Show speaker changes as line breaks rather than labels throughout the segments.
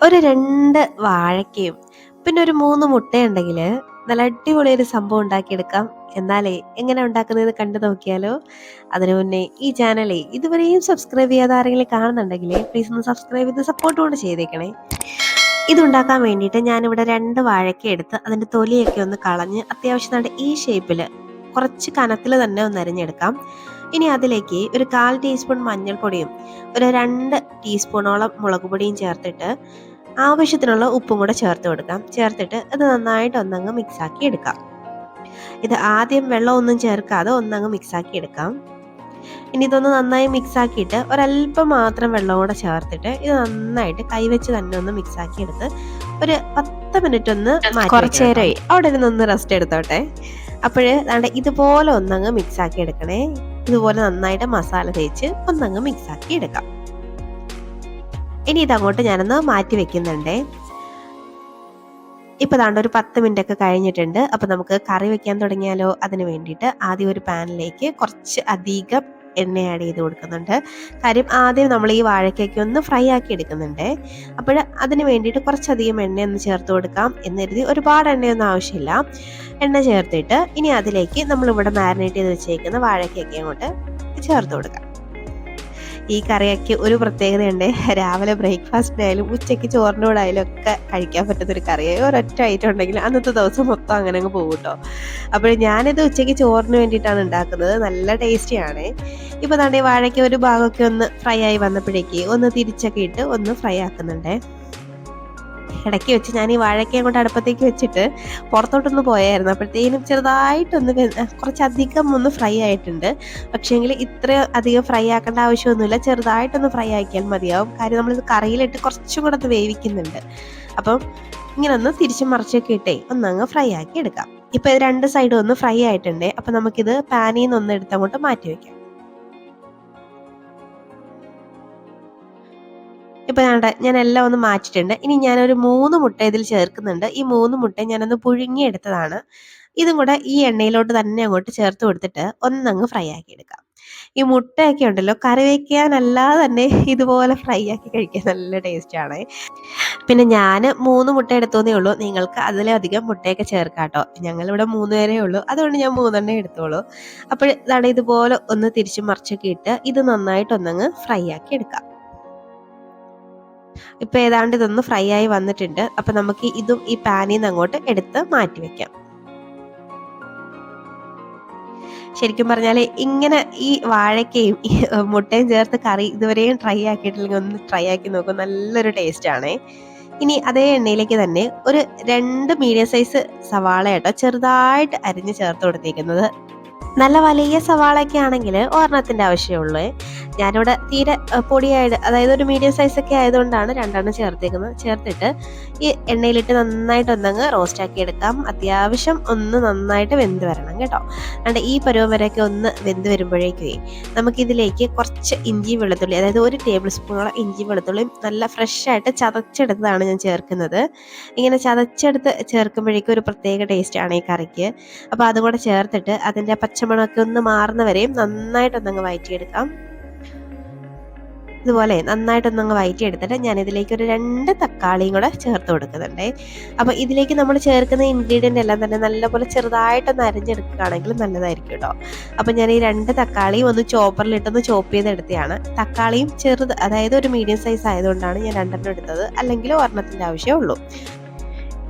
ഒരു 2 വാഴക്കയും പിന്നെ ഒരു 3 മുട്ടയുണ്ടെങ്കിൽ നല്ല അടിപൊളി ഒരു സംഭവം ഉണ്ടാക്കിയെടുക്കാം. എന്നാലേ എങ്ങനെ ഉണ്ടാക്കുന്നതെന്ന് കണ്ടു നോക്കിയാലോ? അതിനു മുന്നേ ഈ ചാനലേ ഇതുവരെയും സബ്സ്ക്രൈബ് ചെയ്യാതെ ആരെങ്കിലും കാണുന്നുണ്ടെങ്കിൽ പ്ലീസ് ഒന്ന് സബ്സ്ക്രൈബ് ചെയ്ത് സപ്പോർട്ട് കൊണ്ട് ചെയ്തേക്കണേ. ഇതുണ്ടാക്കാൻ വേണ്ടിയിട്ട് ഞാനിവിടെ 2 വാഴക്ക എടുത്ത് അതിൻ്റെ തൊലിയൊക്കെ ഒന്ന് കളഞ്ഞ് അത്യാവശ്യം ഈ ഷേപ്പിൽ കുറച്ച് കനത്തിൽ തന്നെ ഒന്ന് അരിഞ്ഞെടുക്കാം. ഇനി അതിലേക്ക് ഒരു 1/4 ടീസ്പൂൺ മഞ്ഞൾപ്പൊടിയും ഒരു 2 ടീസ്പൂണോളം മുളക് പൊടിയും ചേർത്തിട്ട് ആവശ്യത്തിനുള്ള ഉപ്പും കൂടെ ചേർത്ത് കൊടുക്കാം. ചേർത്തിട്ട് അത് നന്നായിട്ട് ഒന്നങ്ങ് മിക്സാക്കി എടുക്കാം. ഇത് ആദ്യം വെള്ളമൊന്നും ചേർക്കാതെ ഒന്നങ്ങ് മിക്സാക്കി എടുക്കാം. ഇനി ഇതൊന്ന് നന്നായി മിക്സാക്കിയിട്ട് ഒരല്പം മാത്രം വെള്ളം കൂടെ ചേർത്തിട്ട് ഇത് നന്നായിട്ട് കൈവച്ച് തന്നെ ഒന്ന് മിക്സാക്കി എടുത്ത് ഒരു 10 മിനിറ്റ് ഒന്ന് കുറച്ച് നേരമായി അവിടെ ഇരുന്നൊന്ന് റെസ്റ്റ് എടുത്തോട്ടെ. അതാണ്ട് ഇതുപോലെ ഒന്നങ്ങ് മിക്സാക്കി എടുക്കണേ. ഇതുപോലെ നന്നായിട്ട് മസാല തേച്ച് ഒന്നങ്ങ് മിക്സാക്കി എടുക്കാം. ഇനി ഇതങ്ങോട്ട് ഞാനൊന്ന് മാറ്റി വെക്കുന്നുണ്ടേ. ഇപ്പൊ ദാണ്ട് ഒരു 10 മിനിറ്റ് ഒക്കെ കഴിഞ്ഞിട്ടുണ്ട്. അപ്പൊ നമുക്ക് കറി വെക്കാൻ തുടങ്ങിയാലോ? അതിന് വേണ്ടിയിട്ട് ആദ്യം ഒരു പാനിലേക്ക് കുറച്ച് അധികം എണ്ണ ആഡ് ചെയ്ത് കൊടുക്കുന്നുണ്ട്. കാര്യം ആദ്യം നമ്മൾ ഈ വാഴയ്ക്കൊക്കെ ഒന്ന് ഫ്രൈ ആക്കി എടുക്കുന്നുണ്ട്. അതിന് വേണ്ടിയിട്ട് കുറച്ചധികം എണ്ണ ഒന്ന് ചേർത്ത് കൊടുക്കാം എന്ന് കരുതി ഒരുപാട് എണ്ണയൊന്നും ആവശ്യമില്ല. എണ്ണ ചേർത്തിട്ട് ഇനി അതിലേക്ക് നമ്മളിവിടെ മാരിനേറ്റ് ചെയ്ത് വെച്ചേക്കുന്ന വാഴയ്ക്കൊക്കെ അങ്ങോട്ട് ചേർത്ത് കൊടുക്കാം. ഈ കറിയൊക്കെ ഒരു പ്രത്യേകതയുണ്ട്. രാവിലെ ബ്രേക്ക്ഫാസ്റ്റിനായാലും ഉച്ചയ്ക്ക് ചോറിൻ്റെ കൂടെ ആയാലും ഒക്കെ കഴിക്കാൻ പറ്റുന്നൊരു കറിയായി. ഒരൊറ്റ ഐറ്റം ഉണ്ടെങ്കിൽ അന്നത്തെ ദിവസം മൊത്തം അങ്ങനെ അങ്ങ് പോകും കേട്ടോ. ഞാനിത് ഉച്ചയ്ക്ക് ചോറിന് വേണ്ടിയിട്ടാണ് ഉണ്ടാക്കുന്നത്. നല്ല ടേസ്റ്റിയാണ്. ഇപ്പോൾ ദാണ്ടേ വാഴയ്ക്ക് ഒരു ഭാഗമൊക്കെ ഒന്ന് ഫ്രൈ ആയി വന്നപ്പോഴേക്ക് ഒന്ന് തിരിച്ചൊക്കെ ഇട്ട് ഒന്ന് ഫ്രൈ ആക്കുന്നുണ്ടേ. ഇടയ്ക്ക് വെച്ച് ഞാൻ ഈ വാഴയ്ക്കയും കൊണ്ട് അടുപ്പത്തേക്ക് വെച്ചിട്ട് പുറത്തോട്ടൊന്ന് പോയായിരുന്നു. അപ്പോഴത്തേനും ചെറുതായിട്ടൊന്ന് കുറച്ചധികം ഒന്ന് ഫ്രൈ ആയിട്ടുണ്ട്. പക്ഷേങ്കിൽ ഇത്ര അധികം ഫ്രൈ ആക്കേണ്ട ആവശ്യമൊന്നുമില്ല. ചെറുതായിട്ടൊന്ന് ഫ്രൈ ആക്കിയാൽ മതിയാവും. കാര്യം നമ്മളിത് കറിയിലിട്ട് കുറച്ചും കൂടെ അത് വേവിക്കുന്നുണ്ട്. അപ്പം ഇങ്ങനെ ഒന്ന് തിരിച്ചും മറിച്ചൊക്കെ ഇട്ടേ ഒന്നങ്ങ് ഫ്രൈ ആക്കി എടുക്കാം. ഇപ്പം 2 സൈഡും ഒന്ന് ഫ്രൈ ആയിട്ടുണ്ട്. അപ്പം നമുക്കിത് പാനിൽ നിന്ന് ഒന്ന് എടുത്ത് അങ്ങോട്ട് മാറ്റി വയ്ക്കാം. ഇപ്പം ഞാൻ എല്ലാം ഒന്ന് മാറ്റിയിട്ടുണ്ട്. ഇനി ഞാനൊരു 3 മുട്ട ഇതിൽ ചേർക്കുന്നുണ്ട്. ഈ 3 മുട്ട ഞാനൊന്ന് പുഴുങ്ങിയെടുത്തതാണ്. ഇതും കൂടെ ഈ എണ്ണയിലോട്ട് തന്നെ അങ്ങോട്ട് ചേർത്ത് കൊടുത്തിട്ട് ഒന്നങ്ങ് ഫ്രൈ ആക്കി എടുക്കാം. ഈ മുട്ടയൊക്കെ ഉണ്ടല്ലോ, കറി വയ്ക്കാനല്ലാതെ തന്നെ ഇതുപോലെ ഫ്രൈ ആക്കി കഴിക്കാൻ നല്ല ടേസ്റ്റാണ്. പിന്നെ ഞാൻ 3 മുട്ട എടുത്തോന്നേ ഉള്ളൂ. നിങ്ങൾക്ക് അതിലധികം മുട്ടയൊക്കെ ചേർക്കാം കേട്ടോ. ഞങ്ങളിവിടെ 3 പേരേ ഉള്ളൂ. അതുകൊണ്ട് ഞാൻ 3 എടുത്തോളൂ. ഇതാണ് ഇതുപോലെ ഒന്ന് തിരിച്ചും മറിച്ചൊക്കെ ഇട്ട് ഇത് നന്നായിട്ടൊന്നങ്ങ് ഫ്രൈ ആക്കി എടുക്കാം. ഇപ്പൊ ഏതാണ്ട് ഇതൊന്ന് ഫ്രൈ ആയി വന്നിട്ടുണ്ട്. അപ്പൊ നമുക്ക് ഇതും ഈ പാനിൽ നിന്ന് അങ്ങോട്ട് എടുത്ത് മാറ്റി വെക്കാം. ശരിക്കും പറഞ്ഞാൽ ഇങ്ങനെ ഈ വാഴയ്ക്കയും ഈ മുട്ടയും ചേർത്ത് കറി ഇതുവരെയും ട്രൈ ആക്കിയിട്ടില്ലെങ്കിൽ ഒന്ന് ട്രൈ ആക്കി നോക്കും. നല്ലൊരു ടേസ്റ്റ് ആണ്. ഇനി അതേ എണ്ണയിലേക്ക് തന്നെ ഒരു 2 മീഡിയം സൈസ് സവാള കേട്ടോ ചെറുതായിട്ട് അരിഞ്ഞ് ചേർത്ത് കൊടുത്തേക്കുന്നത്. നല്ല വലിയ സവാളയൊക്കെ ആണെങ്കിൽ ഒരെണ്ണത്തിൻ്റെ ആവശ്യമുള്ളൂ. ഞാനിവിടെ തീരെ പൊടിയായിട്ട്, അതായത് ഒരു മീഡിയം സൈസൊക്കെ ആയതുകൊണ്ടാണ് 2 ചേർത്തേക്കുന്നത്. ചേർത്തിട്ട് ഈ എണ്ണയിലിട്ട് നന്നായിട്ട് ഒന്നങ്ങ് റോസ്റ്റാക്കി എടുക്കാം. അത്യാവശ്യം ഒന്ന് നന്നായിട്ട് വെന്ത് വരണം കേട്ടോ. അതുകൊണ്ട് ഈ പരുവം വരെയൊക്കെ ഒന്ന് വെന്ത് വരുമ്പോഴേക്കേ നമുക്കിതിലേക്ക് കുറച്ച് ഇഞ്ചി വെളുത്തുള്ളി, അതായത് 1 ടേബിൾ സ്പൂണോളം ഇഞ്ചി വെളുത്തുള്ളിയും നല്ല ഫ്രഷായിട്ട് ചതച്ചെടുത്തതാണ് ഞാൻ ചേർക്കുന്നത്. ഇങ്ങനെ ചതച്ചെടുത്ത് ചേർക്കുമ്പോഴേക്കും ഒരു പ്രത്യേക ടേസ്റ്റാണ് ഈ കറിക്ക്. അപ്പോൾ അതുകൂടെ ചേർത്തിട്ട് അതിൻ്റെ പച്ചമണമൊക്കെ ഒന്ന് മാറുന്നവരെയും നന്നായിട്ടൊന്നങ്ങ് വഴറ്റിയെടുക്കാം. ഇതുപോലെ നന്നായിട്ടൊന്നങ്ങ് വഴറ്റിയെടുത്തിട്ട് ഞാൻ ഇതിലേക്ക് ഒരു 2 തക്കാളിയും കൂടെ ചേർത്ത് കൊടുക്കുന്നുണ്ട്. അപ്പോൾ ഇതിലേക്ക് നമ്മൾ ചേർക്കുന്ന ഇൻഗ്രീഡിയൻ്റ് എല്ലാം തന്നെ നല്ലപോലെ ചെറുതായിട്ടൊന്ന് അരിഞ്ഞെടുക്കുകയാണെങ്കിൽ നല്ലതായിരിക്കും കേട്ടോ. അപ്പോൾ ഞാൻ ഈ 2 തക്കാളിയും ഒന്ന് ചോപ്പറിലിട്ടൊന്ന് ചോപ്പ് ചെയ്തെടുത്തതാണ്. തക്കാളിയും ചെറുത്, അതായത് ഒരു മീഡിയം സൈസ് ആയതുകൊണ്ടാണ് ഞാൻ 2 എടുത്തത്. അല്ലെങ്കിൽ ഒരെണ്ണത്തിൻ്റെ ആവശ്യമേ ഉള്ളൂ.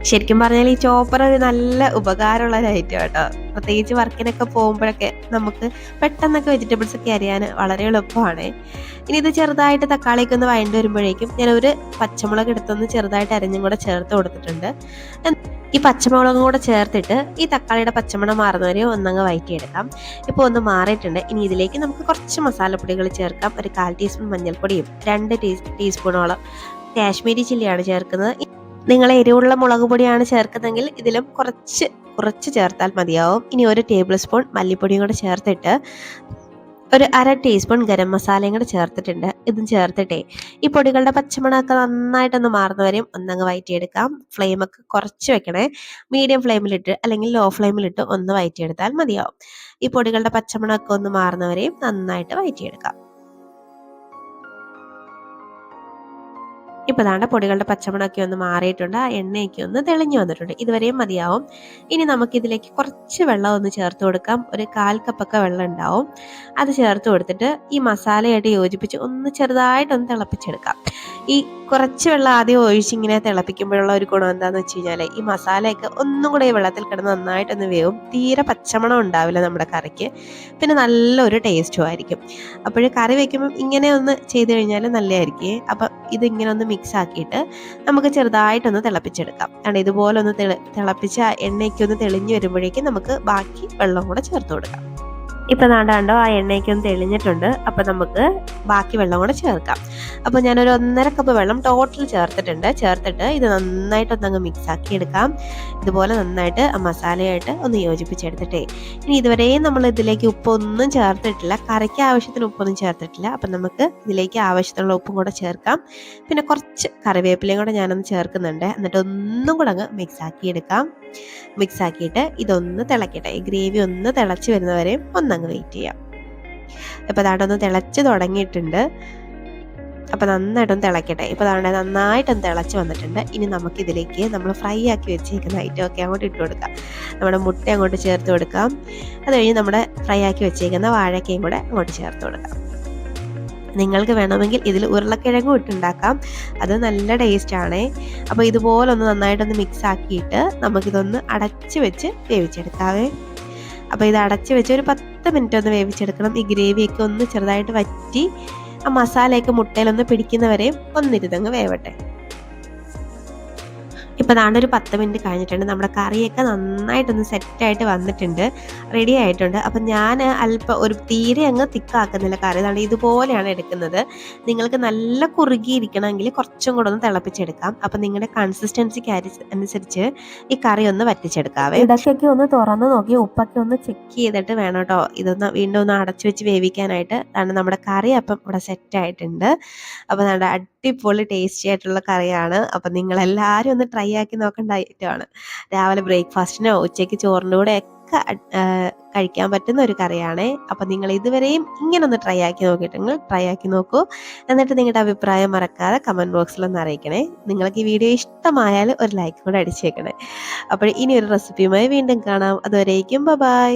ശരിക്കും പറഞ്ഞാൽ ഈ ചോപ്പർ ഒരു നല്ല ഉപകാരമുള്ള ഒരു ഐറ്റം കേട്ടോ. പ്രത്യേകിച്ച് വർക്കിനൊക്കെ പോകുമ്പോഴൊക്കെ നമുക്ക് പെട്ടെന്നൊക്കെ വെജിറ്റബിൾസ് ഒക്കെ അരിയാൻ വളരെ എളുപ്പമാണ്. ഇനി ഇത് ചെറുതായിട്ട് തക്കാളിയൊക്കെ ഒന്ന് വഴണ്ട് വരുമ്പോഴേക്കും ഞാനൊരു പച്ചമുളക് എടുത്തൊന്ന് ചെറുതായിട്ട് അരിഞ്ഞും കൂടെ ചേർത്ത് കൊടുത്തിട്ടുണ്ട്. ഈ പച്ചമുളകും കൂടെ ചേർത്തിട്ട് ഈ തക്കാളിയുടെ പച്ചമണം മാറുന്നവരെ ഒന്നങ്ങ് വഴറ്റിയെടുക്കാം. ഇപ്പോൾ ഒന്ന് മാറിയിട്ടുണ്ട്. ഇനി ഇതിലേക്ക് നമുക്ക് കുറച്ച് മസാലപ്പൊടികൾ ചേർക്കാം. ഒരു 1/4 ടീസ്പൂൺ മഞ്ഞൾപ്പൊടിയും 2 ടീസ്പൂണോളം കാശ്മീരി ചില്ലിയാണ് ചേർക്കുന്നത്. നിങ്ങൾ എരിവുള്ള മുളക് പൊടിയാണ് ചേർക്കുന്നതെങ്കിൽ ഇതിലും കുറച്ച് ചേർത്താൽ മതിയാവും. ഇനി 1 ടേബിൾ സ്പൂൺ മല്ലിപ്പൊടിയും കൂടെ ചേർത്തിട്ട് ഒരു 1/2 ടീസ്പൂൺ ഗരം മസാലയും കൂടെ ചേർത്തിട്ടുണ്ട്. ഇതും ചേർത്തിട്ടേ ഈ പൊടികളുടെ പച്ചമണമൊക്കെ നന്നായിട്ടൊന്ന് മാറുന്നവരെയും ഒന്നങ്ങ് വഴറ്റിയെടുക്കാം. ഫ്ലെയിമൊക്കെ കുറച്ച് വെക്കണേ. മീഡിയം ഫ്ലെയിമിലിട്ട് അല്ലെങ്കിൽ ലോ ഫ്ലെയിമിലിട്ട് ഒന്ന് വഴറ്റിയെടുത്താൽ മതിയാവും. ഈ പൊടികളുടെ പച്ചമണമൊക്കെ ഒന്ന് മാറുന്നവരെയും നന്നായിട്ട് വഴറ്റിയെടുക്കാം. ഇപ്പോൾ ദാണ്ട പൊടികളുടെ പച്ചമണമൊക്കെ ഒന്ന് മാറിയിട്ടുണ്ട്. ആ എണ്ണയൊക്കെ ഒന്ന് തെളിഞ്ഞു വന്നിട്ടുണ്ട്. ഇതുവരെയും മതിയാവും. ഇനി നമുക്കിതിലേക്ക് കുറച്ച് വെള്ളം ഒന്ന് ചേർത്ത് കൊടുക്കാം. ഒരു 1/4 കപ്പൊക്കെ വെള്ളം ഉണ്ടാവും. അത് ചേർത്ത് കൊടുത്തിട്ട് ഈ മസാലയായിട്ട് യോജിപ്പിച്ച് ഒന്ന് ചെറുതായിട്ടൊന്ന് തിളപ്പിച്ചെടുക്കാം. ഈ കുറച്ച് വെള്ളം ആദ്യം ഒഴിച്ചിങ്ങനെ തിളപ്പിക്കുമ്പോഴുള്ള ഒരു ഗുണം എന്താണെന്ന് വെച്ച് കഴിഞ്ഞാൽ ഈ മസാലയൊക്കെ ഒന്നും കൂടെ ഈ വെള്ളത്തിൽ കിടന്ന് നന്നായിട്ടൊന്ന് വേവും. തീരെ പച്ചമണം ഉണ്ടാവില്ല നമ്മുടെ കറിക്ക്. പിന്നെ നല്ലൊരു ടേസ്റ്റും ആയിരിക്കും. അപ്പോൾ കറി വയ്ക്കുമ്പം ഇങ്ങനെ ഒന്ന് ചെയ്ത് കഴിഞ്ഞാൽ നല്ലതായിരിക്കും. അപ്പം ഇതിങ്ങനെ ഒന്ന് മിക്സ് ആക്കിയിട്ട് നമുക്ക് ചെറുതായിട്ടൊന്ന് തിളപ്പിച്ചെടുക്കാം. കാരണം ഇതുപോലെ ഒന്ന് തിളപ്പിച്ച എണ്ണയ്ക്ക് ഒന്ന് തെളിഞ്ഞ് വരുമ്പോഴേക്കും നമുക്ക് ബാക്കി വെള്ളം കൂടെ ചേർത്ത് കൊടുക്കാം. ഇപ്പം നാണ്ടാണ്ടോ ആ എണ്ണയ്ക്ക് ഒന്ന് തെളിഞ്ഞിട്ടുണ്ട്. അപ്പം നമുക്ക് ബാക്കി വെള്ളം കൂടെ ചേർക്കാം. അപ്പോൾ ഞാനൊരു 1.5 കപ്പ് വെള്ളം ടോട്ടൽ ചേർത്തിട്ട് ഇത് നന്നായിട്ടൊന്നങ്ങ് മിക്സ് ആക്കി എടുക്കാം. ഇതുപോലെ നന്നായിട്ട് ആ മസാലയായിട്ട് ഒന്ന് യോജിപ്പിച്ചെടുത്തിട്ടേ. ഇനി ഇതുവരെയും നമ്മൾ ഇതിലേക്ക് ഉപ്പൊന്നും ചേർത്തിട്ടില്ല, കറിക്ക് ആവശ്യത്തിന് ഉപ്പൊന്നും ചേർത്തിട്ടില്ല. അപ്പം നമുക്ക് ഇതിലേക്ക് ആവശ്യത്തിനുള്ള ഉപ്പും കൂടെ ചേർക്കാം. പിന്നെ കുറച്ച് കറിവേപ്പിലയും കൂടെ ഞാനൊന്ന് ചേർക്കുന്നുണ്ട്. എന്നിട്ട് ഒന്നും കൂടെ അങ്ങ് മിക്സ് ആക്കിയെടുക്കാം. മിക്സ് ആക്കിയിട്ട് ഇതൊന്ന് തിളക്കട്ടെ. ഈ ഗ്രേവി ഒന്ന് തിളച്ച് വരുന്നവരെയും ഒന്നങ്ങ് വെയിറ്റ് ചെയ്യാം. ഇപ്പോൾ അതാണ്ടൊന്ന് തിളച്ച് തുടങ്ങിയിട്ടുണ്ട്. അപ്പോൾ നന്നായിട്ടൊന്ന് തിളക്കട്ടെ. ഇപ്പോൾ അതാണ്ട് നന്നായിട്ടൊന്ന് തിളച്ച് വന്നിട്ടുണ്ട്. ഇനി നമുക്കിതിലേക്ക് നമ്മൾ ഫ്രൈ ആക്കി വെച്ചേക്കുന്ന ഐറ്റമൊക്കെ അങ്ങോട്ട് ഇട്ട് കൊടുക്കാം. നമ്മുടെ മുട്ട അങ്ങോട്ട് ചേർത്ത് കൊടുക്കാം. അത് കഴിഞ്ഞ് നമ്മുടെ ഫ്രൈ ആക്കി വെച്ചേക്കുന്ന വാഴക്കയും കൂടെ അങ്ങോട്ട് ചേർത്ത് കൊടുക്കാം. നിങ്ങൾക്ക് വേണമെങ്കിൽ ഇതിൽ ഉരുളക്കിഴങ്ങും ഇട്ടുണ്ടാക്കാം. അത് നല്ല ടേസ്റ്റാണേ. അപ്പോൾ ഇതുപോലെ ഒന്ന് നന്നായിട്ടൊന്ന് മിക്സ് ആക്കിയിട്ട് നമുക്കിതൊന്ന് അടച്ച് വെച്ച് വേവിച്ചെടുക്കാവേ. അപ്പോൾ ഇത് അടച്ച് വെച്ച് ഒരു 10 മിനിറ്റ് ഒന്ന് വേവിച്ചെടുക്കണം. ഈ ഗ്രേവിയൊക്കെ ഒന്ന് ചെറുതായിട്ട് വറ്റി ആ മസാലയൊക്കെ മുട്ടയിലൊന്ന് പിടിക്കുന്നവരെയും ഒന്നിരുന്നങ്ങ് വേവട്ടെ. ഇപ്പോൾ ദാണ്ട് ഒരു 10 മിനിറ്റ് കഴിഞ്ഞിട്ടുണ്ട്. നമ്മുടെ കറിയൊക്കെ നന്നായിട്ടൊന്ന് സെറ്റായിട്ട് വന്നിട്ടുണ്ട്, റെഡി ആയിട്ടുണ്ട്. അപ്പം ഞാൻ അല്പം ഒരു തീരെ അങ്ങ് തിക്കാക്കുന്നില്ല കറി. അതാണ് ഇതുപോലെയാണ് എടുക്കുന്നത്. നിങ്ങൾക്ക് നല്ല കുറുകിയിരിക്കണമെങ്കിൽ കുറച്ചും കൂടെ ഒന്ന് തിളപ്പിച്ചെടുക്കാം. അപ്പം നിങ്ങളുടെ കൺസിസ്റ്റൻസിക്ക് അനുസരിച്ച് ഈ കറി ഒന്ന് വറ്റിച്ചെടുക്കാവേ. ഇടയ്ക്കൊക്കെ ഒന്ന് തുറന്ന് നോക്കി ഉപ്പൊക്കെ ഒന്ന് ചെക്ക് ചെയ്തിട്ട് വേണം കേട്ടോ ഇതൊന്ന് വീണ്ടും ഒന്ന് അടച്ചു വെച്ച് വേവിക്കാനായിട്ട്. അതാണ് നമ്മുടെ കറി അപ്പം ഇവിടെ സെറ്റായിട്ടുണ്ട്. അപ്പോൾ നമ്മുടെ അടിപൊളി ടേസ്റ്റി ആയിട്ടുള്ള കറിയാണ്. അപ്പം നിങ്ങളെല്ലാവരും ഒന്ന് ട്രൈ ആക്കി നോക്കേണ്ട ഐറ്റമാണ്. രാവിലെ ബ്രേക്ക്ഫാസ്റ്റിനോ ഉച്ചയ്ക്ക് ചോറിൻ്റെ കൂടെ ഒക്കെ കഴിക്കാൻ പറ്റുന്ന ഒരു കറിയാണേ. അപ്പം നിങ്ങൾ ഇതുവരെയും ഇങ്ങനെ ഒന്ന് ട്രൈ ആക്കി നോക്കൂ. എന്നിട്ട് നിങ്ങളുടെ അഭിപ്രായം മറക്കാതെ കമൻറ്റ് ബോക്സിലൊന്ന് അറിയിക്കണേ. നിങ്ങൾക്ക് ഈ വീഡിയോ ഇഷ്ടമായാൽ ഒരു ലൈക്ക് കൂടെ അടിച്ചേക്കണേ. അപ്പോൾ ഇനി ഒരു റെസിപ്പിയുമായി വീണ്ടും കാണാം. അതുവരേക്കും ബൈ.